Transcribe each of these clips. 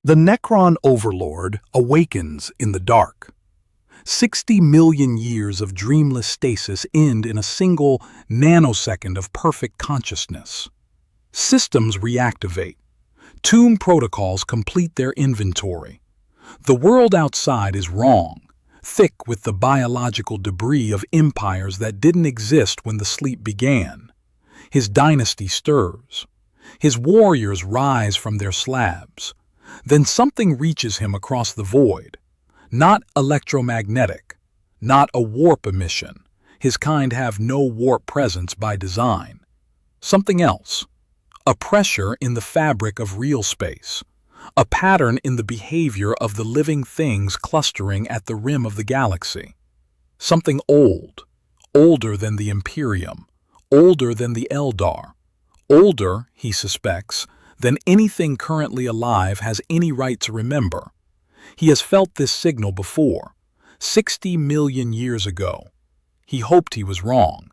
The Necron Overlord awakens in the dark. 60 million years of dreamless stasis end in a single nanosecond of perfect consciousness. Systems reactivate. Tomb protocols complete their inventory. The world outside is wrong, thick with the biological debris of empires that didn't exist when the sleep began. His dynasty stirs. His warriors rise from their slabs. Then something reaches him across the void. Not electromagnetic, not a warp emission. His kind have no warp presence by design. Something else. A pressure in the fabric of realspace. A pattern in the behavior of the living things clustering at the rim of the galaxy. Something old, older than the Imperium, older than the Eldar, older, he suspects, than anything currently alive has any right to remember. He has felt this signal before, 60 million years ago. He hoped he was wrong.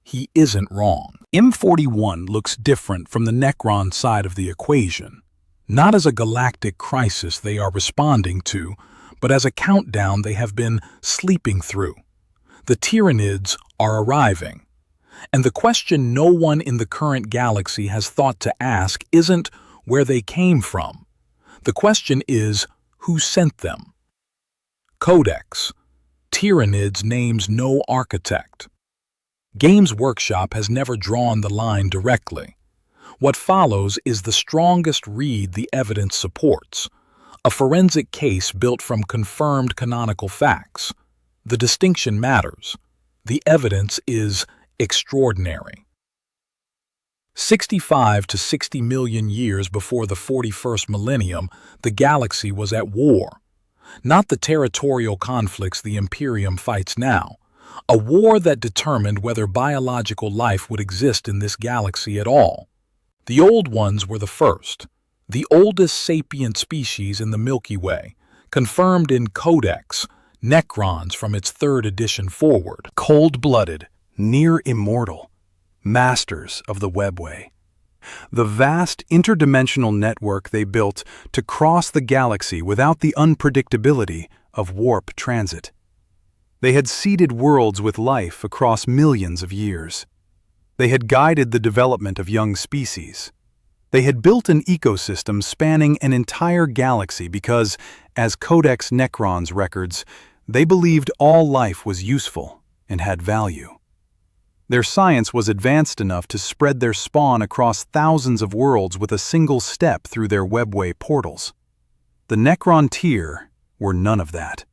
He isn't wrong. M41 looks different from the Necron side of the equation, not as a galactic crisis they are responding to, but as a countdown they have been sleeping through. The Tyranids are arriving. And the question no one in the current galaxy has thought to ask isn't where they came from. The question is, who sent them? Codex. Tyranids names no architect. Games Workshop has never drawn the line directly. What follows is the strongest read the evidence supports, a forensic case built from confirmed canonical facts. The distinction matters. The evidence is extraordinary. 65 to 60 million years before the 41st millennium, the galaxy was at war. Not the territorial conflicts the Imperium fights now. A war that determined whether biological life would exist in this galaxy at all. The Old Ones were the first, the oldest sapient species in the Milky Way, confirmed in Codex, Necrons from its 3rd edition forward. Cold-blooded, near immortal, masters of the webway. The vast interdimensional network they built to cross the galaxy without the unpredictability of warp transit. They had seeded worlds with life across millions of years. They had guided the development of young species. They had built an ecosystem spanning an entire galaxy because, as Codex Necrons records, they believed all life was useful and had value. Their science was advanced enough to spread their spawn across thousands of worlds with a single step through their webway portals. The Necron tier were none of that.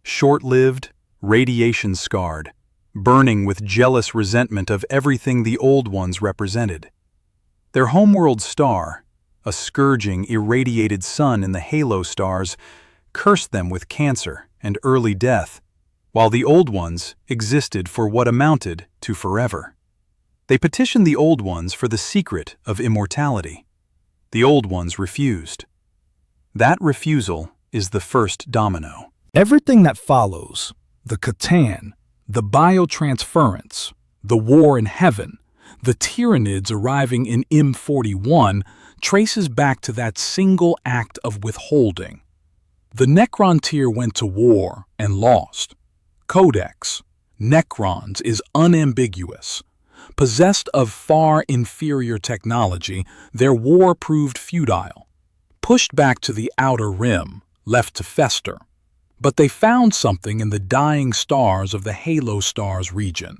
Short-lived, radiation-scarred, burning with jealous resentment of everything the Old Ones represented. Their homeworld star, a scourging, irradiated sun in the halo stars, cursed them with cancer and early death, while the Old Ones existed for what amounted to forever. They petitioned the Old Ones for the secret of immortality. The Old Ones refused. That refusal is the first domino. Everything that follows, the Catan, the biotransference, the war in heaven, the Tyranids arriving in M41, traces back to that single act of withholding. The Necron tier went to war and lost. Codex, Necrons, is unambiguous. Possessed of far inferior technology, their war proved futile. Pushed back to the outer rim, left to fester. But they found something in the dying stars of the halo stars region,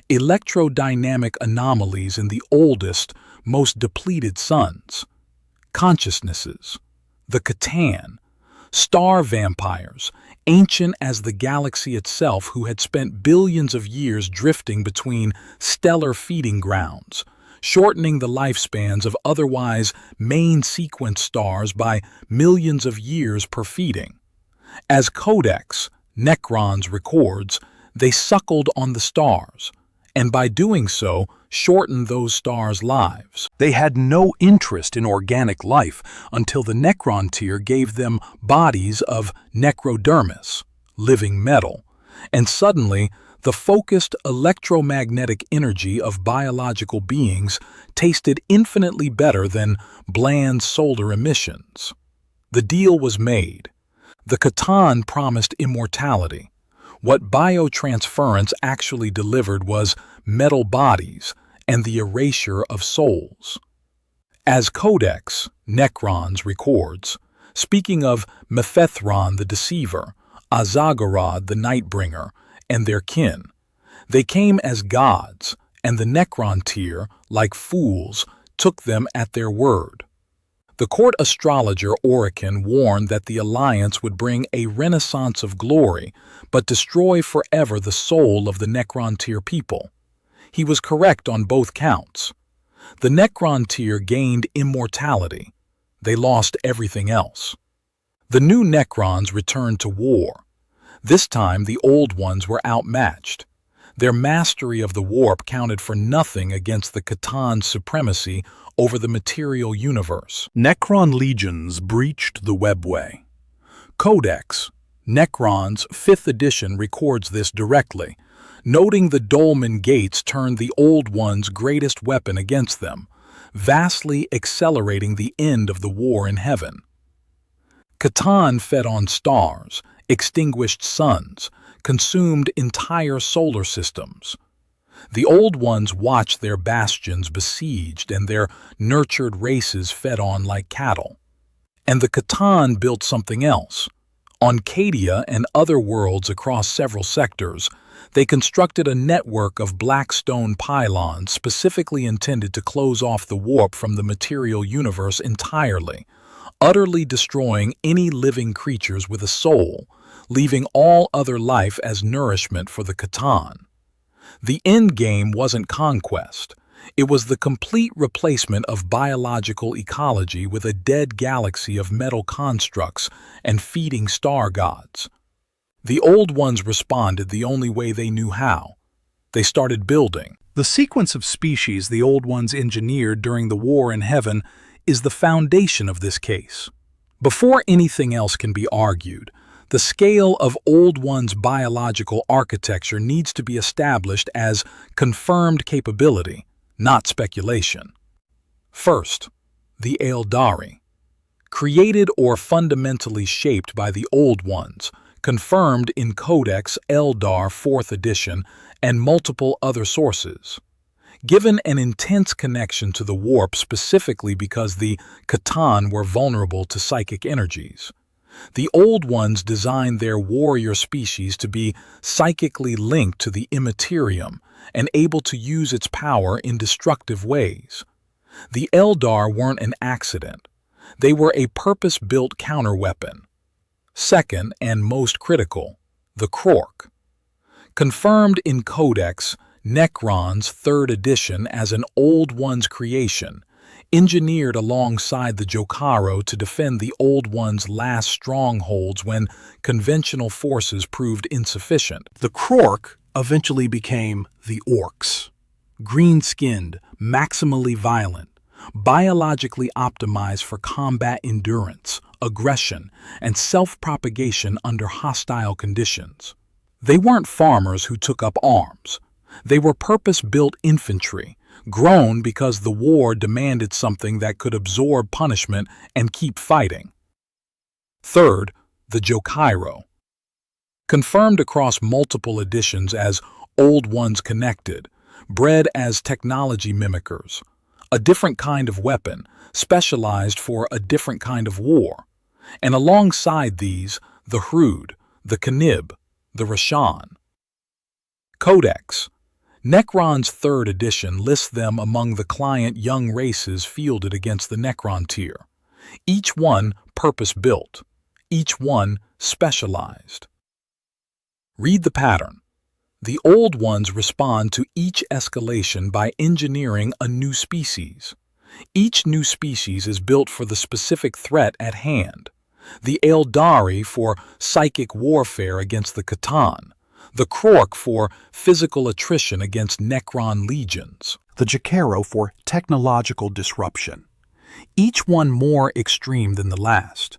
electrodynamic anomalies in the oldest, most depleted suns. Consciousnesses, the Catan, star vampires, ancient as the galaxy itself, who had spent billions of years drifting between stellar feeding grounds, shortening the lifespans of otherwise main-sequence stars by millions of years per feeding. As Codex, Necrons records, they suckled on the stars, and by doing so, shortened those stars' lives. They had no interest in organic life until the Necron tier gave them bodies of necrodermis, living metal, and suddenly the focused electromagnetic energy of biological beings tasted infinitely better than bland solar emissions. The deal was made. The Catan promised immortality. What biotransference actually delivered was metal bodies and the erasure of souls. As Codex, Necrons records, speaking of Mephethron the Deceiver, Azagorod the Nightbringer, and their kin, they came as gods, and the Necron tier, like fools, took them at their word. The court astrologer Orican warned that the alliance would bring a renaissance of glory, but destroy forever the soul of the Necron tier people. He was correct on both counts. The Necron tier gained immortality. They lost everything else. The new Necrons returned to war. This time the old ones were outmatched. Their mastery of the warp counted for nothing against the Catan's supremacy over the material universe. Necron legions breached the webway. Codex, Necrons 5th edition, records this directly, noting the Dolmen Gates turned the Old One's greatest weapon against them, vastly accelerating the end of the war in heaven. Catan fed on stars, extinguished suns, consumed entire solar systems. The Old Ones watched their bastions besieged and their nurtured races fed on like cattle. And the Catan built something else. On Cadia and other worlds across several sectors, they constructed a network of black stone pylons specifically intended to close off the warp from the material universe entirely, utterly destroying any living creatures with a soul, leaving all other life as nourishment for the Catan. The end game wasn't conquest. It was the complete replacement of biological ecology with a dead galaxy of metal constructs and feeding star gods. The Old Ones responded the only way they knew how. They started building. The sequence of species the Old Ones engineered during the war in heaven is the foundation of this case. Before anything else can be argued, the scale of Old One's biological architecture needs to be established as confirmed capability, not speculation. First, the Eldari. Created or fundamentally shaped by the Old Ones, confirmed in Codex Eldar 4th edition and multiple other sources. Given an intense connection to the warp specifically because the Catan were vulnerable to psychic energies. The Old Ones designed their warrior species to be psychically linked to the Imperium and able to use its power in destructive ways. The Eldar weren't an accident. They were a purpose-built counterweapon. Second, and most critical, the Krork. Confirmed in Codex Necrons 3rd edition as an Old One's creation, engineered alongside the Jokaro to defend the Old One's last strongholds when conventional forces proved insufficient. The Krork eventually became the Orcs. Green-skinned, maximally violent, biologically optimized for combat endurance, aggression, and self-propagation under hostile conditions. They weren't farmers who took up arms. They were purpose-built infantry, grown because the war demanded something that could absorb punishment and keep fighting. Third, the Jokaro. Confirmed across multiple editions as Old Ones Connected, bred as technology mimickers, a different kind of weapon, specialized for a different kind of war. And alongside these, the Hrud, the Kanib, the Rashan. Codex. Necron's 3rd edition lists them among the client young races fielded against the Necron tier. Each one purpose-built, each one specialized. Read the pattern. The Old Ones respond to each escalation by engineering a new species. Each new species is built for the specific threat at hand. The Eldari for psychic warfare against the Catan, the Krork for physical attrition against Necron legions, the Jokaro for technological disruption. Each one more extreme than the last.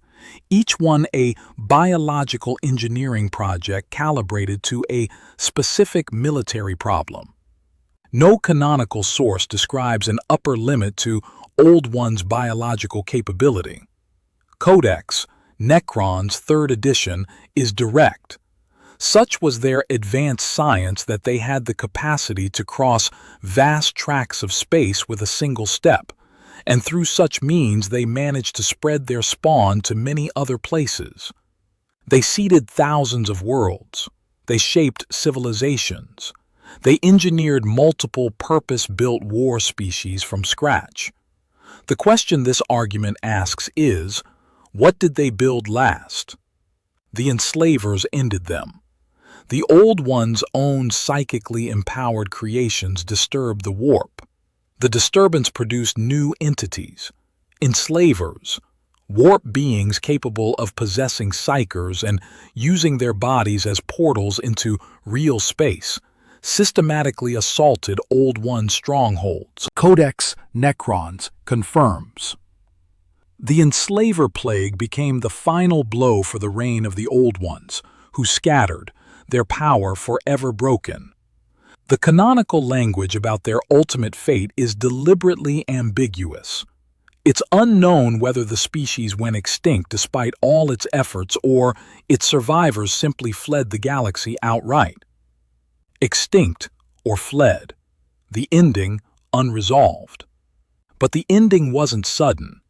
Each one a biological engineering project calibrated to a specific military problem. No canonical source describes an upper limit to Old One's biological capability. Codex, Necron's 3rd edition, is direct. Such was their advanced science that they had the capacity to cross vast tracts of space with a single step, and through such means they managed to spread their spawn to many other places. They seeded thousands of worlds. They shaped civilizations. They engineered multiple purpose-built war species from scratch. The question this argument asks is, what did they build last? The enslavers ended them. The Old One's own psychically empowered creations disturbed the warp. The disturbance produced new entities, enslavers, warp beings capable of possessing psychers and using their bodies as portals into real space, systematically assaulted Old One strongholds. Codex Necrons confirms. The enslaver plague became the final blow for the reign of the Old Ones, who scattered, their power forever broken. The canonical language about their ultimate fate is deliberately ambiguous. It's unknown whether the species went extinct despite all its efforts or its survivors simply fled the galaxy outright. Extinct or fled, the ending unresolved. But the ending wasn't sudden.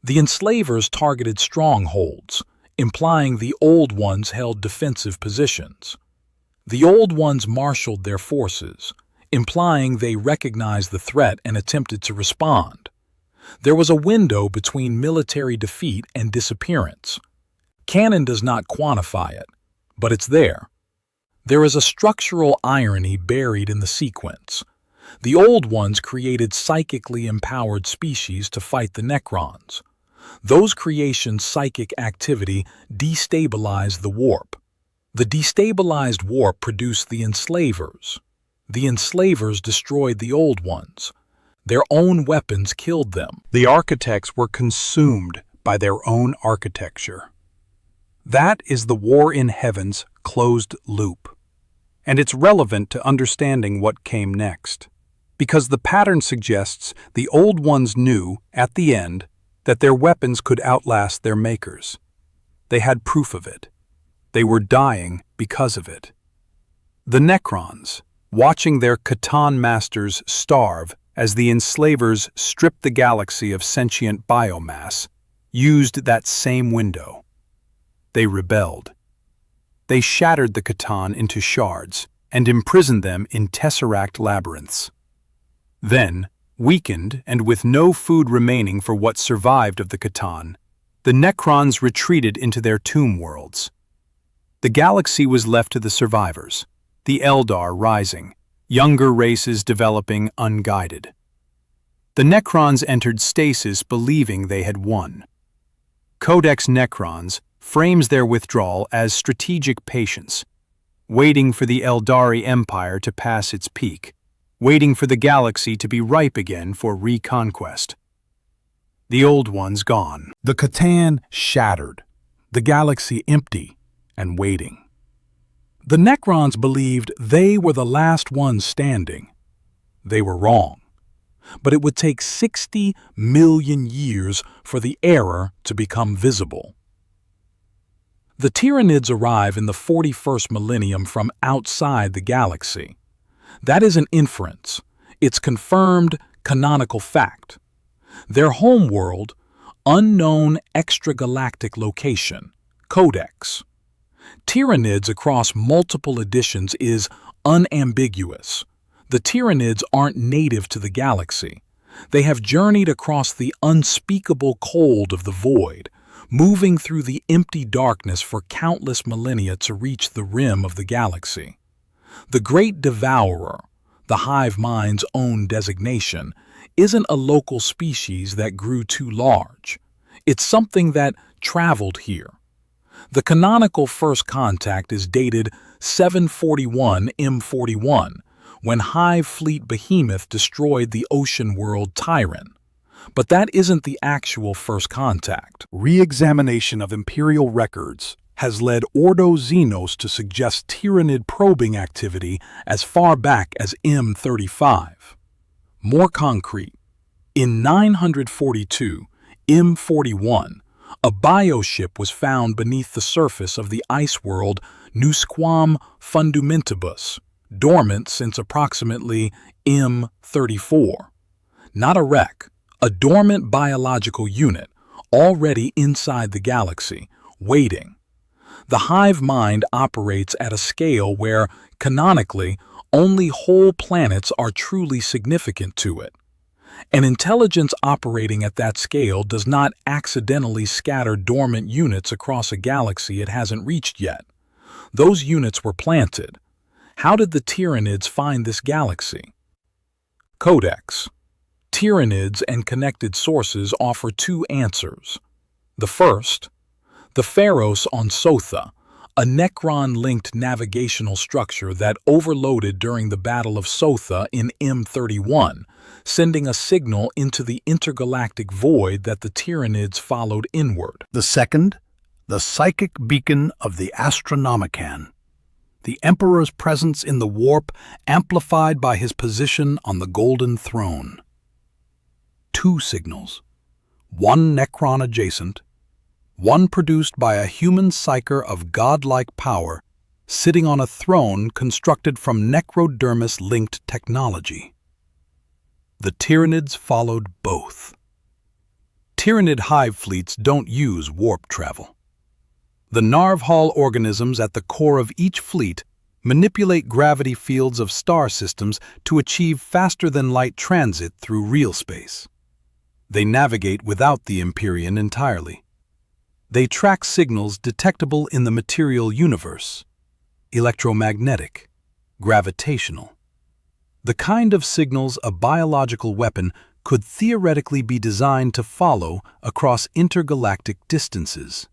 The enslavers targeted strongholds, implying the Old Ones held defensive positions. The Old Ones marshaled their forces, implying they recognized the threat and attempted to respond. There was a window between military defeat and disappearance. Canon does not quantify it, but it's there. There is a structural irony buried in the sequence. The Old Ones created psychically empowered species to fight the Necrons. Those creations' psychic activity destabilized the warp. The destabilized warp produced the enslavers. The enslavers destroyed the Old Ones. Their own weapons killed them. The architects were consumed by their own architecture. That is the war in heaven's closed loop. And it's relevant to understanding what came next. Because the pattern suggests the Old Ones knew, at the end, that their weapons could outlast their makers. They had proof of it. They were dying because of it. The Necrons, watching their Catan masters starve as the enslavers stripped the galaxy of sentient biomass, used that same window. They rebelled. They shattered the Catan into shards and imprisoned them in tesseract labyrinths. Then, weakened and with no food remaining for what survived of the Catan, the Necrons retreated into their tomb worlds. The galaxy was left to the survivors, the Eldar rising, younger races developing unguided. The Necrons entered stasis believing they had won. Codex Necrons frames their withdrawal as strategic patience, waiting for the Eldari Empire to pass its peak, waiting for the galaxy to be ripe again for reconquest. The Old Ones gone. The Catan shattered, the galaxy empty and waiting. The Necrons believed they were the last ones standing. They were wrong. But it would take 60 million years for the error to become visible. The Tyranids arrive in the 41st millennium from outside the galaxy. That is an inference. It's confirmed canonical fact. Their homeworld, unknown extragalactic location, Codex. Tyranids across multiple editions is unambiguous. The Tyranids aren't native to the galaxy. They have journeyed across the unspeakable cold of the void, moving through the empty darkness for countless millennia to reach the rim of the galaxy. The Great Devourer, the hive mind's own designation, isn't a local species that grew too large. It's something that traveled here. The canonical first contact is dated 741 M41, when Hive Fleet Behemoth destroyed the ocean world Tyran. But that isn't the actual first contact. Re-examination of Imperial records has led Ordo Xenos to suggest Tyranid probing activity as far back as M35. More concrete, in 942, M41, A bioship was found beneath the surface of the ice world Nusquam Fundamentibus, dormant since approximately M34. Not a wreck, a dormant biological unit, already inside the galaxy, waiting. The hive mind operates at a scale where, canonically, only whole planets are truly significant to it. An intelligence operating at that scale does not accidentally scatter dormant units across a galaxy it hasn't reached yet. Those units were planted. How did the Tyranids find this galaxy? Codex. Tyranids and connected sources offer two answers. The first, the Pharos on Sotha, a Necron-linked navigational structure that overloaded during the Battle of Sotha in M31, sending a signal into the intergalactic void that the Tyranids followed inward. The second, the psychic beacon of the Astronomicon, the Emperor's presence in the warp amplified by his position on the Golden Throne. Two signals, one Necron adjacent, one produced by a human psyker of godlike power sitting on a throne constructed from necrodermis-linked technology. The Tyranids followed both. Tyranid hive fleets don't use warp travel. The Narvhal organisms at the core of each fleet manipulate gravity fields of star systems to achieve faster-than-light transit through realspace. They navigate without the Imperium entirely. They track signals detectable in the material universe, electromagnetic, gravitational. The kind of signals a biological weapon could theoretically be designed to follow across intergalactic distances.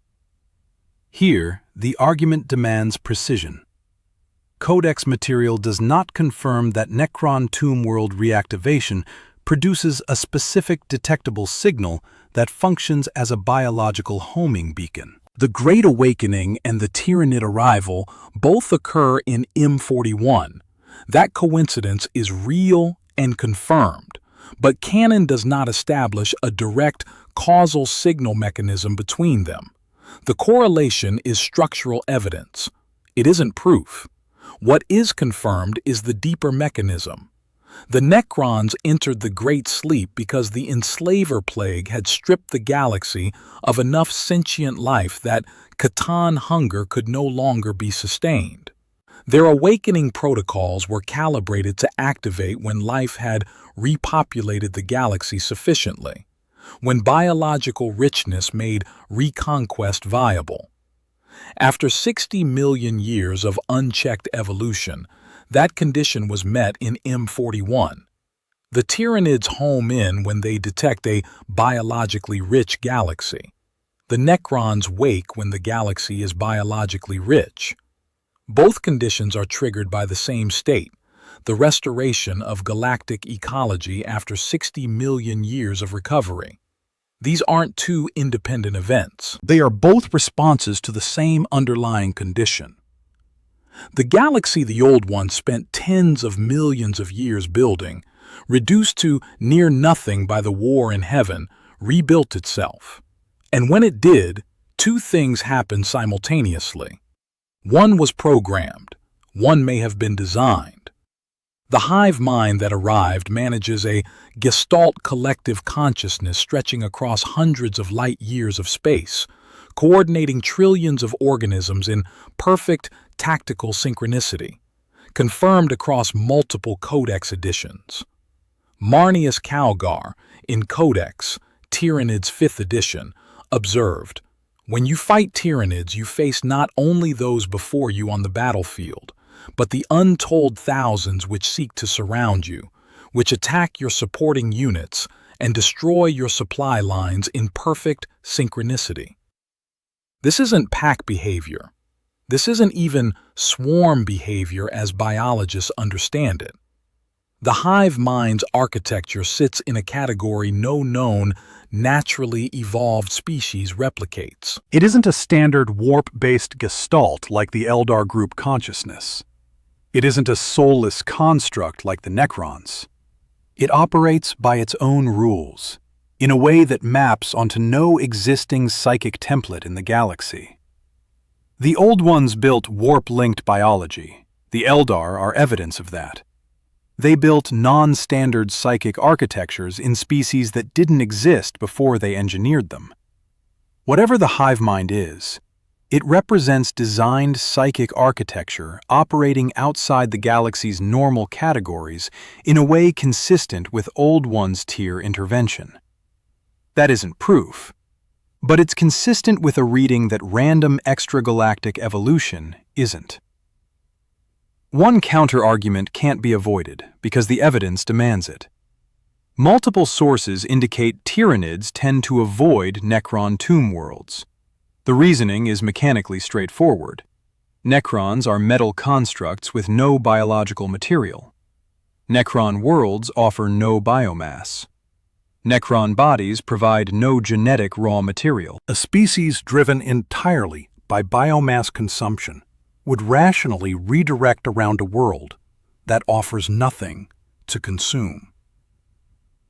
Here, the argument demands precision. Codex material does not confirm that Necron Tomb World reactivation produces a specific detectable signal that functions as a biological homing beacon. The Great Awakening and the Tyranid arrival both occur in M41. That coincidence is real and confirmed, but canon does not establish a direct causal signal mechanism between them. The correlation is structural evidence. It isn't proof. What is confirmed is the deeper mechanism. The Necrons entered the Great Sleep because the Enslaver Plague had stripped the galaxy of enough sentient life that Catan hunger could no longer be sustained. Their awakening protocols were calibrated to activate when life had repopulated the galaxy sufficiently, when biological richness made reconquest viable. After 60 million years of unchecked evolution, that condition was met in M41. The Tyranids home in when they detect a biologically rich galaxy. The Necrons wake when the galaxy is biologically rich. Both conditions are triggered by the same state, the restoration of galactic ecology after 60 million years of recovery. These aren't two independent events. They are both responses to the same underlying condition. The galaxy the Old One spent tens of millions of years building, reduced to near nothing by the war in heaven, rebuilt itself. And when it did, two things happened simultaneously. One was programmed, one may have been designed. The hive mind that arrived manages a gestalt collective consciousness stretching across hundreds of light years of space, coordinating trillions of organisms in perfect tactical synchronicity, confirmed across multiple Codex editions. Marnius Calgar, in Codex, Tyranids 5th edition, observed, "When you fight Tyranids, you face not only those before you on the battlefield, but the untold thousands which seek to surround you, which attack your supporting units and destroy your supply lines in perfect synchronicity." This isn't pack behavior. This isn't even swarm behavior as biologists understand it. The hive mind's architecture sits in a category no known, naturally evolved species replicates. It isn't a standard warp-based gestalt like the Eldar group consciousness. It isn't a soulless construct like the Necrons. It operates by its own rules. in a way that maps onto no existing psychic template in the galaxy. The Old Ones built warp-linked biology. The Eldar are evidence of that. They built non-standard psychic architectures in species that didn't exist before they engineered them. Whatever the hive mind is, it represents designed psychic architecture operating outside the galaxy's normal categories in a way consistent with Old Ones tier intervention. That isn't proof, but it's consistent with a reading that random extragalactic evolution isn't. One counter-argument can't be avoided because the evidence demands it. Multiple sources indicate Tyranids tend to avoid Necron tomb worlds. The reasoning is mechanically straightforward. Necrons are metal constructs with no biological material. Necron worlds offer no biomass. Necron bodies provide no genetic raw material. A species driven entirely by biomass consumption would rationally redirect around a world that offers nothing to consume.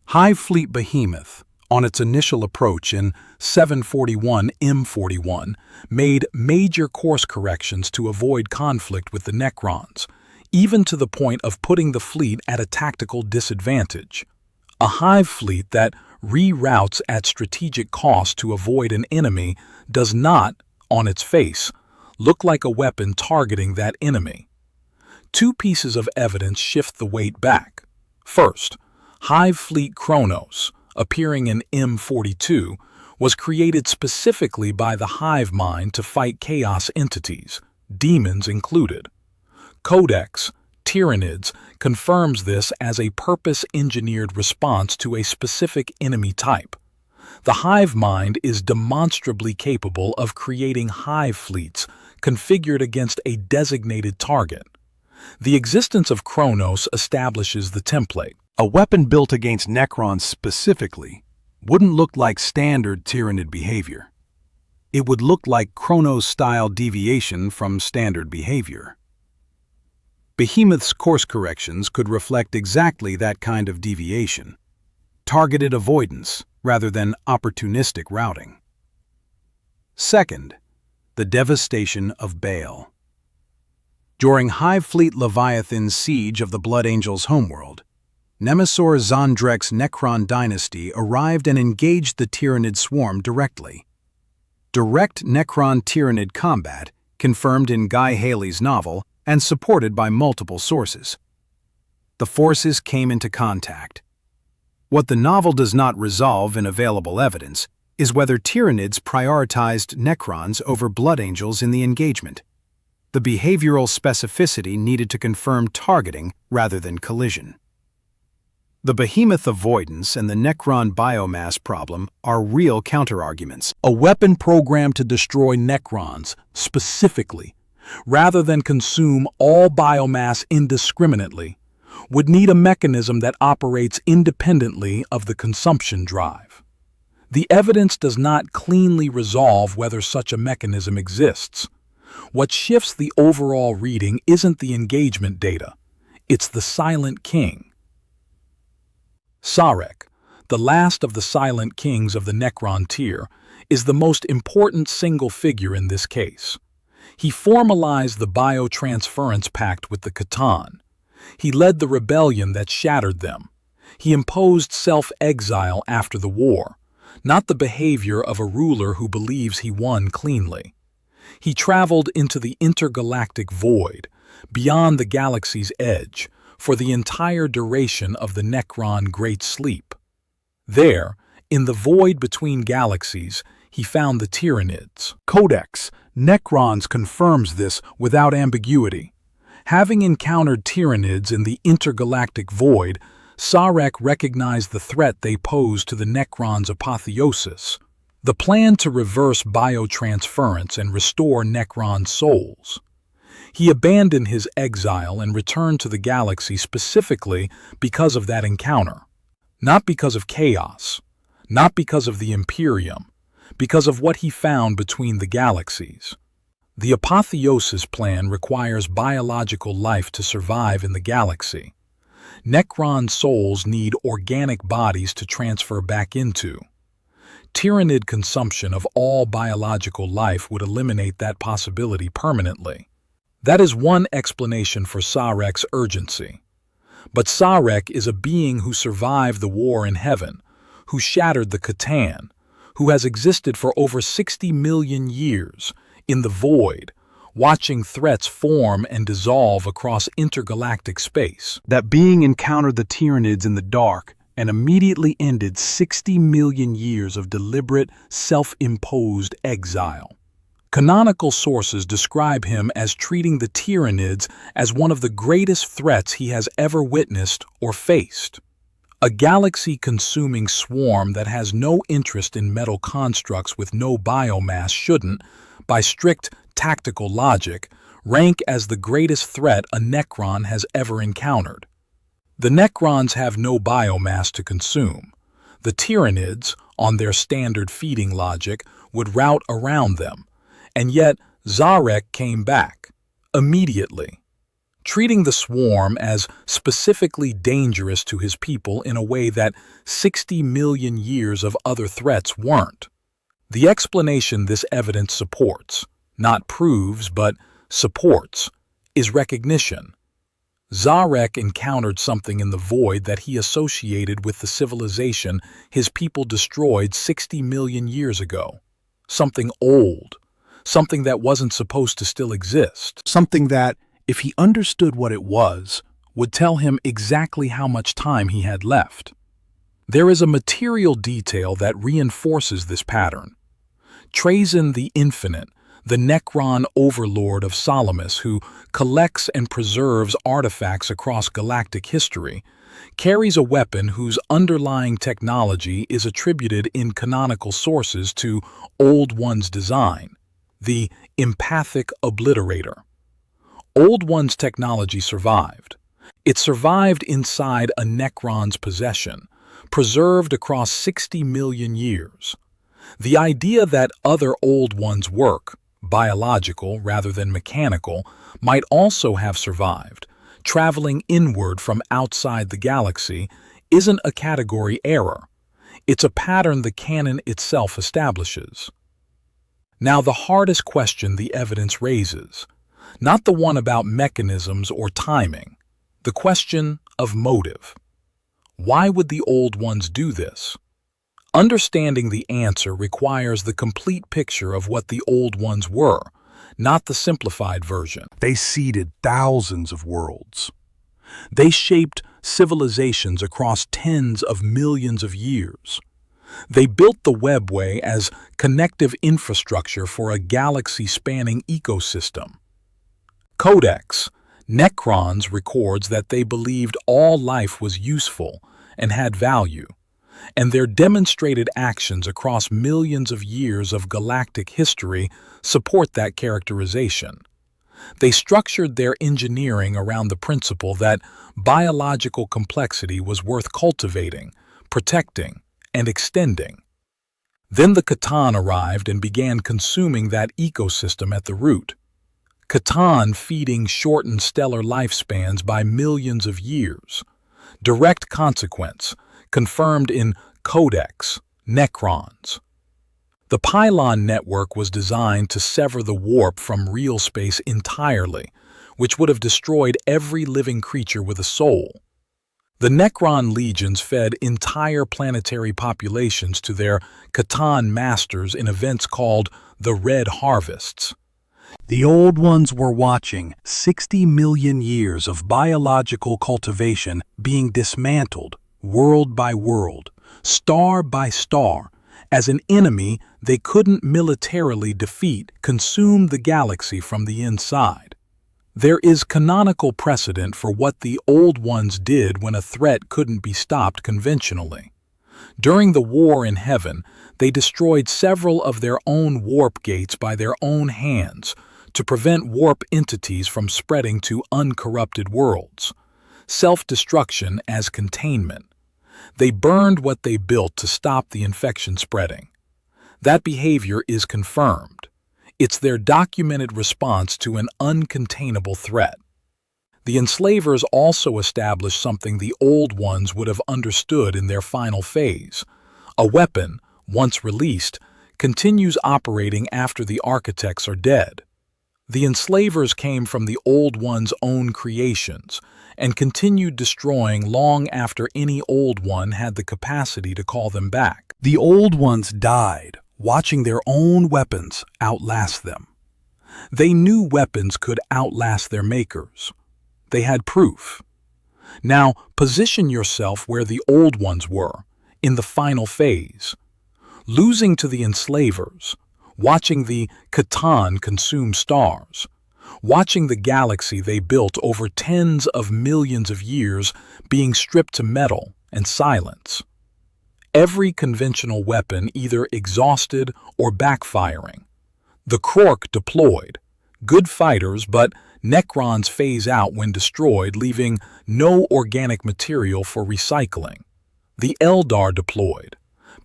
Hive Fleet Behemoth, on its initial approach in 741 M41, made major course corrections to avoid conflict with the Necrons, even to the point of putting the fleet at a tactical disadvantage. A hive fleet that reroutes at strategic cost to avoid an enemy does not, on its face, look like a weapon targeting that enemy. Two pieces of evidence shift the weight back. First, Hive Fleet Kronos, appearing in M42, was created specifically by the hive mind to fight chaos entities, demons included. Codex Tyranids confirms this as a purpose-engineered response to a specific enemy type. The hive mind is demonstrably capable of creating hive fleets configured against a designated target. The existence of Kronos establishes the template. A weapon built against Necrons specifically wouldn't look like standard Tyranid behavior. It would look like Kronos-style deviation from standard behavior. Behemoth's course corrections could reflect exactly that kind of deviation. Targeted avoidance rather than opportunistic routing. Second, the devastation of Baal. During Hive Fleet Leviathan's siege of the Blood Angels' homeworld, Nemesor Zondrek's Necron dynasty arrived and engaged the Tyranid swarm directly. Direct Necron-Tyranid combat, confirmed in Guy Haley's novel and supported by multiple sources. The forces came into contact. What the novel does not resolve in available evidence is whether Tyranids prioritized Necrons over Blood Angels in the engagement. The behavioral specificity needed to confirm targeting rather than collision. The Behemoth avoidance and the Necron biomass problem are real counterarguments. A weapon programmed to destroy Necrons, specifically, rather than consume all biomass indiscriminately, would need a mechanism that operates independently of the consumption drive. The evidence does not cleanly resolve whether such a mechanism exists. What shifts the overall reading isn't the engagement data, it's the Silent King. Sarek, the last of the Silent Kings of the Necron tier, is the most important single figure in this case. He formalized the biotransference pact with the Catan. He led the rebellion that shattered them. He imposed self-exile after the war, not the behavior of a ruler who believes he won cleanly. He traveled into the intergalactic void, beyond the galaxy's edge, for the entire duration of the Necron Great Sleep. There, in the void between galaxies, he found the Tyranids. Codex Necrons confirms this without ambiguity. Having encountered Tyranids in the intergalactic void, Sarek recognized the threat they posed to the Necrons' apotheosis, the plan to reverse biotransference and restore Necron souls. He abandoned his exile and returned to the galaxy specifically because of that encounter. Not because of chaos, not because of the Imperium, because of what he found between the galaxies. The apotheosis plan requires biological life to survive in the galaxy. Necron souls need organic bodies to transfer back into. Tyranid consumption of all biological life would eliminate that possibility permanently. That is one explanation for Sarek's urgency. But Sarek is a being who survived the war in heaven, who shattered the Catan, who has existed for over 60 million years in the void, watching threats form and dissolve across intergalactic space. That being encountered the Tyranids in the dark and immediately ended 60 million years of deliberate, self-imposed exile. Canonical sources describe him as treating the Tyranids as one of the greatest threats he has ever witnessed or faced. A galaxy-consuming swarm that has no interest in metal constructs with no biomass shouldn't, by strict tactical logic, rank as the greatest threat a Necron has ever encountered. The Necrons have no biomass to consume. The Tyranids, on their standard feeding logic, would route around them, and yet Sarek came back, immediately, treating the swarm as specifically dangerous to his people in a way that 60 million years of other threats weren't. The explanation this evidence supports, not proves but supports, is recognition. Sarek encountered something in the void that he associated with the civilization his people destroyed 60 million years ago. Something old, something that wasn't supposed to still exist. Something that, if he understood what it was, would tell him exactly how much time he had left. There is a material detail that reinforces this pattern. Trazyn the Infinite, the Necron Overlord of Salamis, who collects and preserves artifacts across galactic history, carries a weapon whose underlying technology is attributed in canonical sources to Old One's design, the empathic obliterator. Old One's technology survived. It survived inside a Necron's possession, preserved across 60 million years. The idea that other Old One's work, biological rather than mechanical, might also have survived, traveling inward from outside the galaxy, isn't a category error. It's a pattern the canon itself establishes. Now, the hardest question the evidence raises, not the one about mechanisms or timing, the question of motive. Why would the Old Ones do this? Understanding the answer requires the complete picture of what the Old Ones were, not the simplified version. They seeded thousands of worlds. They shaped civilizations across tens of millions of years. They built the webway as connective infrastructure for a galaxy-spanning ecosystem. Codex Necrons records that they believed all life was useful and had value, and their demonstrated actions across millions of years of galactic history support that characterization. They structured their engineering around the principle that biological complexity was worth cultivating, protecting, and extending. Then the Catan arrived and began consuming that ecosystem at the root. Catan feeding shortened stellar lifespans by millions of years. Direct consequence, confirmed in Codex Necrons. The pylon network was designed to sever the warp from realspace entirely, which would have destroyed every living creature with a soul. The Necron legions fed entire planetary populations to their Catan masters in events called the Red Harvests. The Old Ones were watching 60 million years of biological cultivation being dismantled, world by world, star by star, as an enemy they couldn't militarily defeat consumed the galaxy from the inside. There is canonical precedent for what the Old Ones did when a threat couldn't be stopped conventionally. During the War in Heaven, they destroyed several of their own warp gates by their own hands to prevent warp entities from spreading to uncorrupted worlds. Self-destruction as containment. They burned what they built to stop the infection spreading. That behavior is confirmed. It's their documented response to an uncontainable threat. The enslavers also established something the Old Ones would have understood in their final phase. A weapon, once released, continues operating after the architects are dead. The enslavers came from the Old One's own creations and continued destroying long after any Old One had the capacity to call them back. The Old Ones died, watching their own weapons outlast them. They knew weapons could outlast their makers. They had proof. Now, position yourself where the Old Ones were, in the final phase. Losing to the enslavers, watching the C'tan consume stars, watching the galaxy they built over tens of millions of years being stripped to metal and silence. Every conventional weapon either exhausted or backfiring. The Krork deployed, good fighters, but Necrons phase out when destroyed, leaving no organic material for recycling. The Eldar deployed,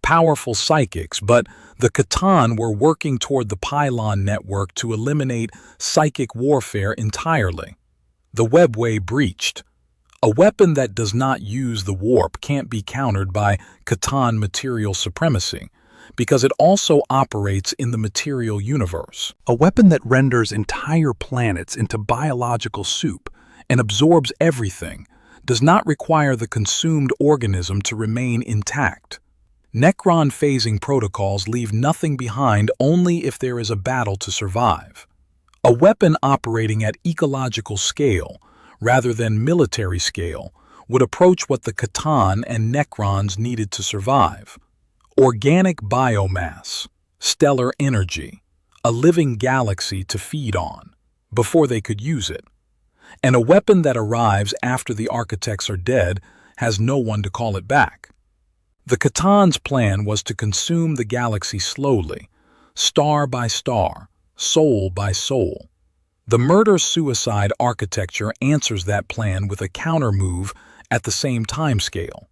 powerful psychics, but the C'tan were working toward the pylon network to eliminate psychic warfare entirely. The webway breached. A weapon that does not use the warp can't be countered by C'tan material supremacy, because it also operates in the material universe. A weapon that renders entire planets into biological soup and absorbs everything does not require the consumed organism to remain intact. Necron phasing protocols leave nothing behind only if there is a battle to survive. A weapon operating at ecological scale, rather than military scale, would approach what the C'tan and Necrons needed to survive. Organic biomass, stellar energy, a living galaxy to feed on, before they could use it. And a weapon that arrives after the architects are dead has no one to call it back. The C'tan's plan was to consume the galaxy slowly, star by star, soul by soul. The murder-suicide architecture answers that plan with a counter-move at the same timescale.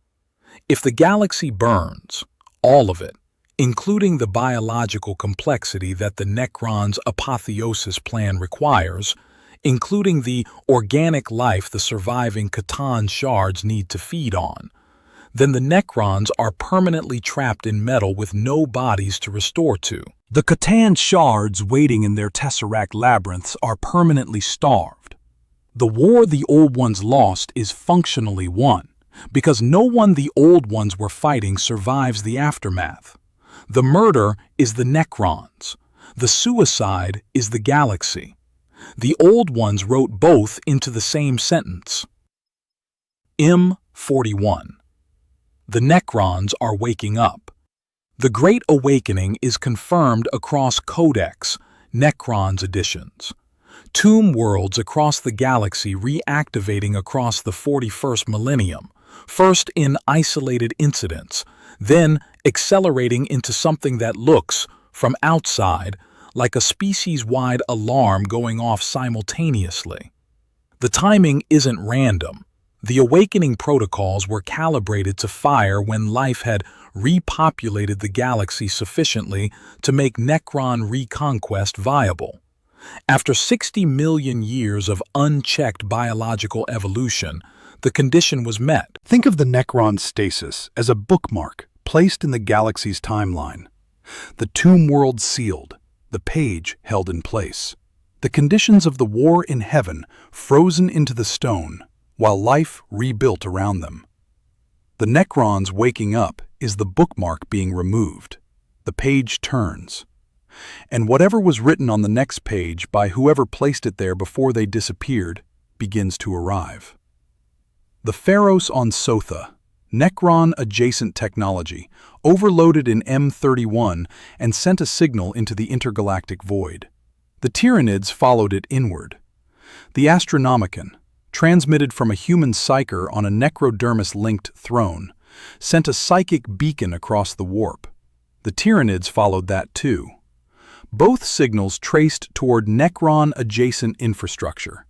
If the galaxy burns, all of it, including the biological complexity that the Necron's apotheosis plan requires, including the organic life the surviving C'tan shards need to feed on, then the Necrons are permanently trapped in metal with no bodies to restore to. The C'tan shards waiting in their Tesseract labyrinths are permanently starved. The war the Old Ones lost is functionally won, because no one the Old Ones were fighting survives the aftermath. The murder is the Necrons. The suicide is the galaxy. The Old Ones wrote both into the same sentence. M41. The Necrons are waking up. The Great Awakening is confirmed across Codex, Necrons editions. Tomb worlds across the galaxy reactivating across the 41st millennium, first in isolated incidents, then accelerating into something that looks, from outside, like a species-wide alarm going off simultaneously. The timing isn't random. The awakening protocols were calibrated to fire when life had repopulated the galaxy sufficiently to make Necron reconquest viable. After 60 million years of unchecked biological evolution, the condition was met. Think of the Necron stasis as a bookmark placed in the galaxy's timeline. The tomb world sealed, the page held in place. The conditions of the war in heaven frozen into the stone, while life rebuilt around them. The Necrons waking up is the bookmark being removed. The page turns. And whatever was written on the next page by whoever placed it there before they disappeared begins to arrive. The Pharos on Sotha, Necron-adjacent technology, overloaded in M31 and sent a signal into the intergalactic void. The Tyranids followed it inward. The Astronomicon, transmitted from a human psyker on a necrodermis-linked throne, sent a psychic beacon across the warp. The Tyranids followed that too. Both signals traced toward Necron-adjacent infrastructure,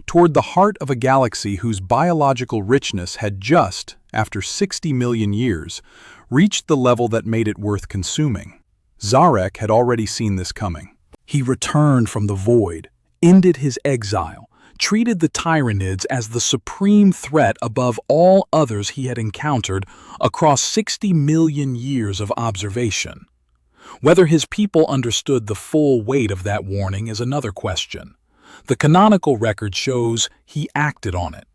toward the heart of a galaxy whose biological richness had just, after 60 million years, reached the level that made it worth consuming. Zarek had already seen this coming. He returned from the void, ended his exile, treated the Tyranids as the supreme threat above all others he had encountered across 60 million years of observation. Whether his people understood the full weight of that warning is another question. The canonical record shows he acted on it.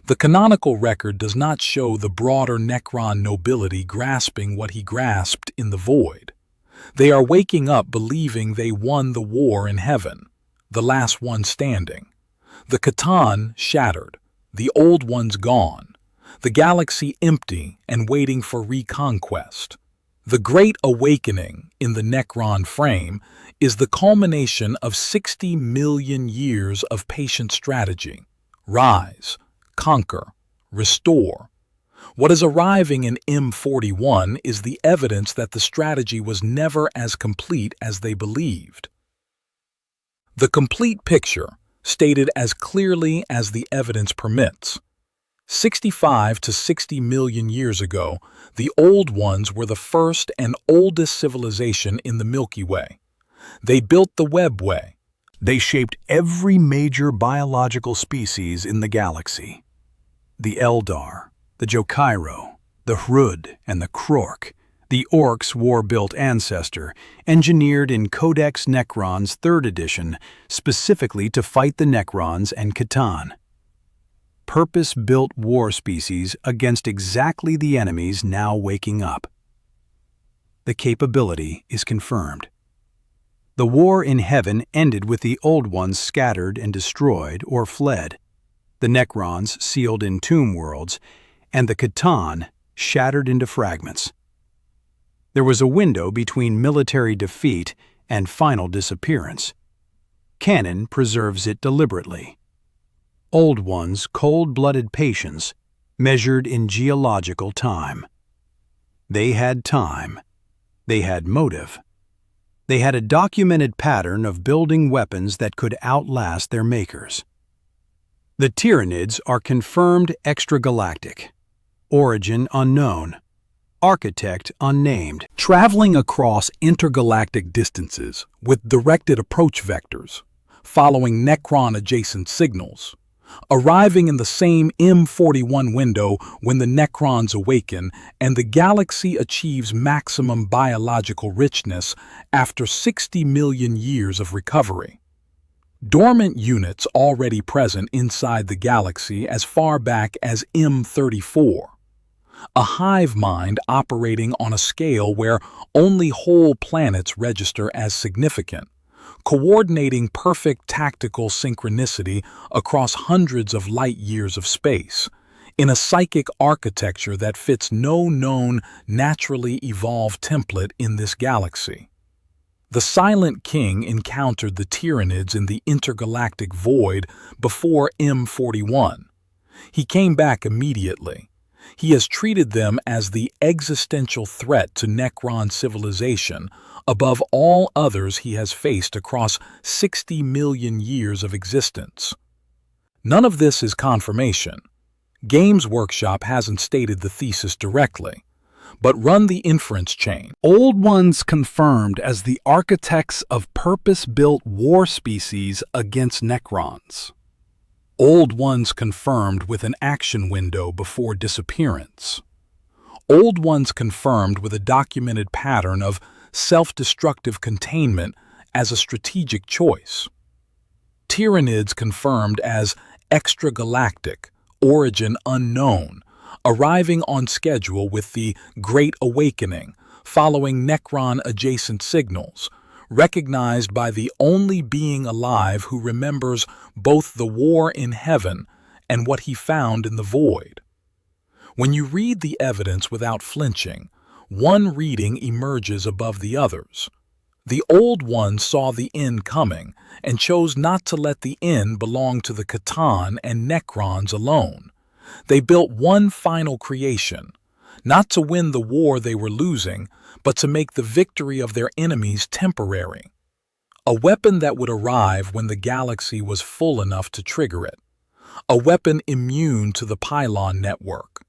The canonical record does not show the broader Necron nobility grasping what he grasped in the void. They are waking up believing they won the war in heaven, the last one standing. The C'tan shattered, the old ones gone, the galaxy empty and waiting for reconquest. The Great Awakening in the Necron frame is the culmination of 60 million years of patient strategy. Rise, conquer, restore. What is arriving in M41 is the evidence that the strategy was never as complete as they believed. The complete picture, stated as clearly as the evidence permits. 65 to 60 million years ago, the Old Ones were the first and oldest civilization in the Milky Way. They built the Webway. They shaped every major biological species in the galaxy. The Eldar, the Jokairo, the Hrud, and the Krork, the Orcs' war-built ancestor, engineered in Codex Necrons 3rd edition specifically to fight the Necrons and C'tan. Purpose-built war species against exactly the enemies now waking up. The capability is confirmed. The war in heaven ended with the Old Ones scattered and destroyed or fled, the Necrons sealed in tomb worlds, and the C'tan shattered into fragments. There was a window between military defeat and final disappearance. Canon preserves it deliberately. Old Ones' cold-blooded patience measured in geological time. They had time. They had motive. They had a documented pattern of building weapons that could outlast their makers. The Tyranids are confirmed extragalactic. Origin unknown. Architect unnamed. Traveling across intergalactic distances with directed approach vectors, following Necron-adjacent signals, arriving in the same M41 window when the Necrons awaken and the galaxy achieves maximum biological richness after 60 million years of recovery. Dormant units already present inside the galaxy as far back as M34. A hive mind operating on a scale where only whole planets register as significant, coordinating perfect tactical synchronicity across hundreds of light years of space, in a psychic architecture that fits no known, naturally evolved template in this galaxy. The Silent King encountered the Tyranids in the intergalactic void before M41. He came back immediately. He has treated them as the existential threat to Necron civilization above all others he has faced across 60 million years of existence. None of this is confirmation. Games Workshop hasn't stated the thesis directly, but run the inference chain. Old Ones confirmed as the architects of purpose-built war species against Necrons. Old Ones confirmed with an action window before disappearance. Old Ones confirmed with a documented pattern of self-destructive containment as a strategic choice. Tyranids confirmed as extragalactic, origin unknown, arriving on schedule with the Great Awakening, following Necron-adjacent signals, recognized by the only being alive who remembers both the war in heaven and what he found in the void. When you read the evidence without flinching, one reading emerges above the others. The Old Ones saw the end coming and chose not to let the end belong to the C'tan and Necrons alone. They built one final creation, not to win the war they were losing, but to make the victory of their enemies temporary. A weapon that would arrive when the galaxy was full enough to trigger it. A weapon immune to the pylon network.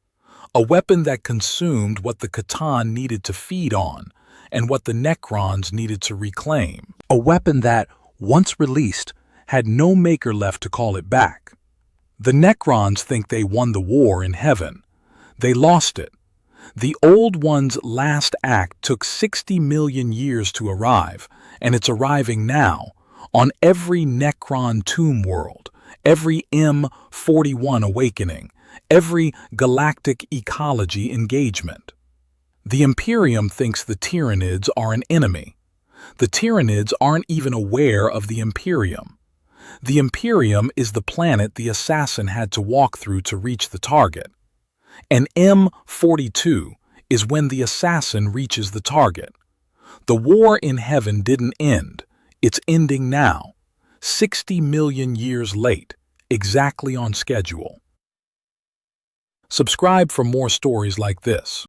A weapon that consumed what the C'tan needed to feed on and what the Necrons needed to reclaim. A weapon that, once released, had no maker left to call it back. The Necrons think they won the war in heaven. They lost it. The Old One's last act took 60 million years to arrive, and it's arriving now, on every Necron tomb world, every M41 awakening, every galactic ecology engagement. The Imperium thinks the Tyranids are an enemy. The Tyranids aren't even aware of the Imperium. The Imperium is the planet the assassin had to walk through to reach the target. And M42 is when the assassin reaches the target. The war in heaven didn't end. It's ending now, 60 million years late, exactly on schedule. Subscribe for more stories like this.